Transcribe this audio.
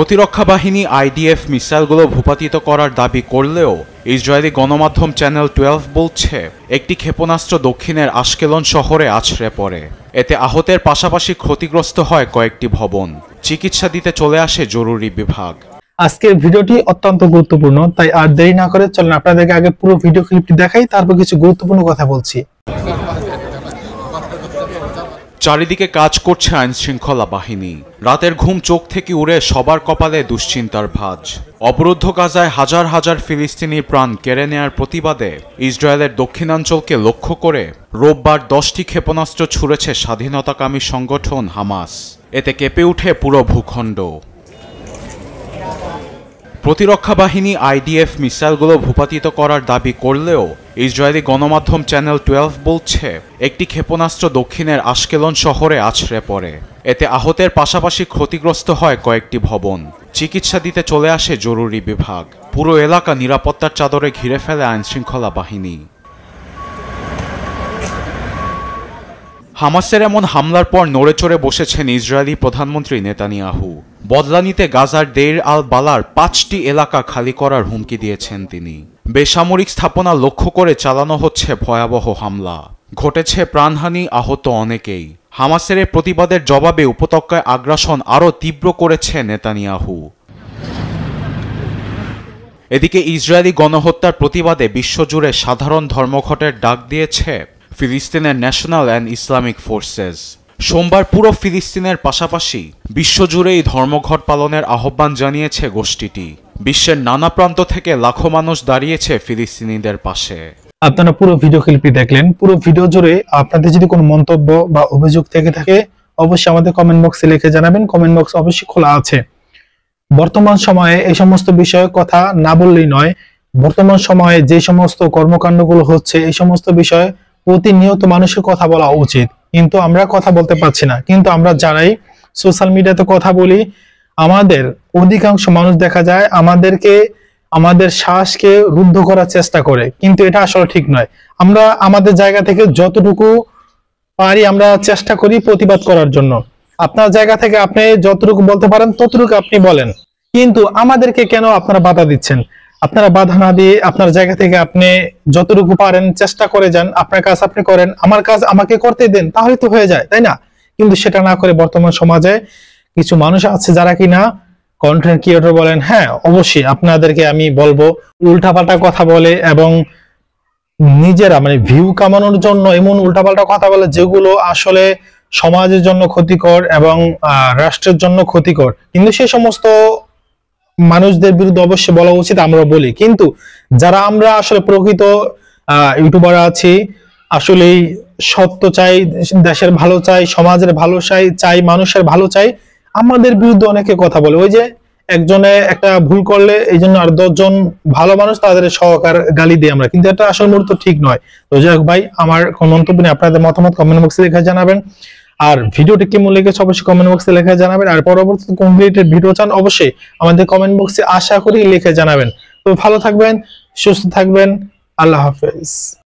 প্রতিরক্ষা বাহিনী আইডিএফ মিসাইলগুলো ভূপাতিত করার দাবি করলেও ইসরায়েলি গণমাধ্যম চ্যানেল 12 বলছে একটি ক্ষেপণাস্ত্র দক্ষিণের আশকেলন শহরে আছড়ে পড়ে। এতে আহতের পাশাপাশি ক্ষতিগ্রস্ত হয় কয়েকটি ভবন। চিকিৎসা দিতে চলে আসে জরুরি বিভাগ। আজকের ভিডিওটি অত্যন্ত গুরুত্বপূর্ণ, তাই আর দেরি না করে চলুন আপনাদেরকে আগে পুরো ভিডিও ক্লিপটি দেখাই, তারপর কিছু গুরুত্বপূর্ণ কথা বলছি। চারিদিকে কাজ করছে আইন শৃঙ্খলা বাহিনী। রাতের ঘুম চোখ থেকে উড়ে সবার কপালে দুশ্চিন্তার ভাঁজ। অবরুদ্ধ গাজায় হাজার হাজার ফিলিস্তিনির প্রাণ কেড়ে নেয়ার প্রতিবাদে ইসরায়েলের দক্ষিণাঞ্চলকে লক্ষ্য করে রোববার 10টি ক্ষেপণাস্ত্র ছুড়েছে স্বাধীনতাকামী সংগঠন হামাস। এতে কেঁপে উঠে পুরো ভূখণ্ড। প্রতিরক্ষা বাহিনী আইডিএফ মিসাইলগুলো ভূপাতিত করার দাবি করলেও ইসরায়েলি গণমাধ্যম চ্যানেল 12 বলছে একটি ক্ষেপণাস্ত্র দক্ষিণের আশকেলন শহরে আছড়ে পড়ে। এতে আহতের পাশাপাশি ক্ষতিগ্রস্ত হয় কয়েকটি ভবন। চিকিৎসা দিতে চলে আসে জরুরি বিভাগ। পুরো এলাকা নিরাপত্তার চাদরে ঘিরে ফেলে আইনশৃঙ্খলা বাহিনী। হামাসের এমন হামলার পর নড়েচড়ে বসেছেন ইসরায়েলি প্রধানমন্ত্রী নেতানিয়াহু। বদলা নিতে গাজার দেইর আল বালার 5টি এলাকা খালি করার হুমকি দিয়েছেন তিনি। বেসামরিক স্থাপনা লক্ষ্য করে চালানো হচ্ছে ভয়াবহ হামলা। ঘটেছে প্রাণহানি, আহত অনেকেই। হামাসের প্রতিবাদের জবাবে উপত্যকায় আগ্রাসন আরও তীব্র করেছে নেতানিয়াহু। এদিকে ইসরায়েলি গণহত্যার প্রতিবাদে বিশ্বজুড়ে সাধারণ ধর্মঘটের ডাক দিয়েছে ফিলিস্তিনের ন্যাশনাল অ্যান্ড ইসলামিক ফোর্সেস। সোমবার পুরো ফিলিস্তিনের পাশাপাশি বিশ্বজুড়েই ধর্মঘট পালনের আহ্বান জানিয়েছে গোষ্ঠীটি। বিশ্বের নানা প্রান্ত থেকে লাখো মানুষ দাঁড়িয়েছে ফিলিস্তিনিদের পাশে। আপনারা পুরো ভিডিও ক্লিপটি দেখলেন। পুরো ভিডিও জুড়ে আপনাদের যদি কোনো মন্তব্য বা অভিযোগ থেকে থাকে অবশ্যই আমাদের কমেন্ট বক্সে লিখে জানাবেন। কমেন্ট বক্স অবশ্যই খোলা আছে। বর্তমান সময়ে এই সমস্ত বিষয়ে কথা না বললেই নয়। বর্তমান সময়ে যে সমস্ত কর্মকাণ্ডগুলো হচ্ছে এই সমস্ত বিষয়ে প্রতিনিয়ত মানুষের কথা বলা উচিত, কিন্তু আমরা কথা বলতে পারছি না। কিন্তু আমরা যারাই সোশ্যাল মিডিয়াতে কথা বলি, আমাদের অধিকাংশ মানুষ দেখা যায় আমাদের শ্বাসকে রুদ্ধ করার চেষ্টা করে, কিন্তু এটা আসলে ঠিক নয়। আমরা আমাদের জায়গা থেকে যতটুকু পারি আমরা চেষ্টা করি প্রতিবাদ করার জন্য। আপনার জায়গা থেকে আপনি যতটুকু বলতে পারেন ততটুকু আপনি বলেন, কিন্তু আমাদেরকে কেন আপনারা বাধা দিচ্ছেন? আপনারা বাধা না দিয়ে আপনার জায়গা থেকে আপনি যতটুকু পারেন চেষ্টা করে যান। আপনার কাজ আপনি করেন, আমার কাজ আমাকে করতে দেন, তাহলে তো হয়ে যায়, তাই না? কিন্তু সেটা না করে বর্তমান সমাজে কিছু মানুষ আছে যারা কিনা কন্টেন্ট ক্রিয়েটর বলেন, হ্যাঁ অবশ্যই আপনাদেরকে আমি বলবো, উল্টাপাল্টা কথা বলে এবং নিজেরা ভিউ কামানোর জন্য এমন উল্টাপাল্টা কথা বলে যেগুলো আসলে সমাজের জন্য ক্ষতিকর এবং রাষ্ট্রের জন্য ক্ষতিকর। কিন্তু সেই সমস্ত মানুষদের বিরুদ্ধে অবশ্যই বলা উচিত, আমরা বলি। কিন্তু যারা আমরা আসলে প্রকৃত ইউটিউবার আছি, আসলেই সত্য চাই, দেশের ভালো চাই, সমাজের ভালো চাই, মানুষের ভালো চাই, আমাদের বিরুদ্ধে অনেকে কথা বলে। ওই যে একজনে একটা ভুল করলে এই জন্য আর 10 জন ভালো মানুষ তাদের সহকার গালি দিই আমরা, কিন্তু এটা আসল মূলত ঠিক নয়। তো যাই হোক ভাই, আমার কোন মন্তব্য নেই, আপনাদের মতামত কমেন্ট বক্সে লিখে জানাবেন। আর ভিডিওটি কেমন লেগেছে অবশ্যই কমেন্ট বক্সে লিখে জানাবেন। আর পরবর্তীতে কোন রিলেটেড ভিডিও চান অবশ্যই আমাদের কমেন্ট বক্সে আশা করি লিখে জানাবেন। তো ভালো থাকবেন, সুস্থ থাকবেন, আল্লাহ হাফেজ।